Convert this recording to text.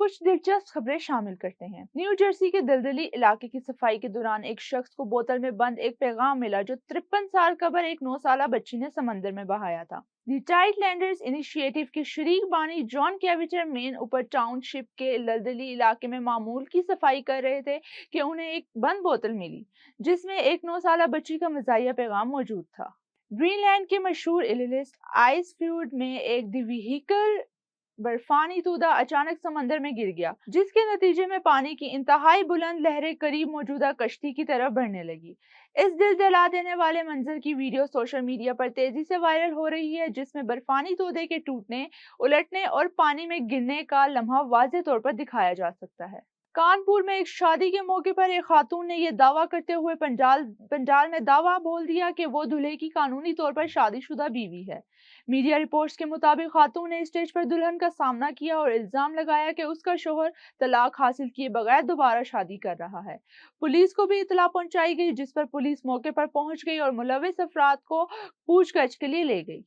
کچھ دلچسپ خبریں شامل کرتے ہیں۔ نیو جرسی کے دلدلی علاقے کی صفائی کے دوران ایک شخص کو بوتل میں بند ایک پیغام ملا جو 53 سال قبل ایک 9 سالہ بچی نے سمندر میں بہایا تھا۔ دی چائلڈ لینڈرز انیشیٹو کے شریک بانی جان کیویٹر مین اوپر ٹاؤن شپ کے دلدلی علاقے میں معمول کی صفائی کر رہے تھے کہ انہیں ایک بند بوتل ملی جس میں ایک 9 سالہ بچی کا مزاحیہ پیغام موجود تھا۔ گرین لینڈ کے مشہور ایلسٹ آئس فیوڈ میں ایک دی ویہیکل برفانی تودہ اچانک سمندر میں گر گیا جس کے نتیجے میں پانی کی انتہائی بلند لہریں قریب موجودہ کشتی کی طرف بڑھنے لگی۔ اس دل دہلا دینے والے منظر کی ویڈیو سوشل میڈیا پر تیزی سے وائرل ہو رہی ہے جس میں برفانی تودے کے ٹوٹنے، الٹنے اور پانی میں گرنے کا لمحہ واضح طور پر دکھایا جا سکتا ہے۔ کانپور میں ایک شادی کے موقع پر ایک خاتون نے یہ دعویٰ کرتے ہوئے پنڈال میں دعویٰ بول دیا کہ وہ دلہے کی قانونی طور پر شادی شدہ بیوی ہے۔ میڈیا رپورٹس کے مطابق خاتون نے اسٹیج پر دلہن کا سامنا کیا اور الزام لگایا کہ اس کا شوہر طلاق حاصل کیے بغیر دوبارہ شادی کر رہا ہے۔ پولیس کو بھی اطلاع پہنچائی گئی جس پر پولیس موقع پر پہنچ گئی اور ملوث افراد کو پوچھ گچھ کے لیے لے گئی۔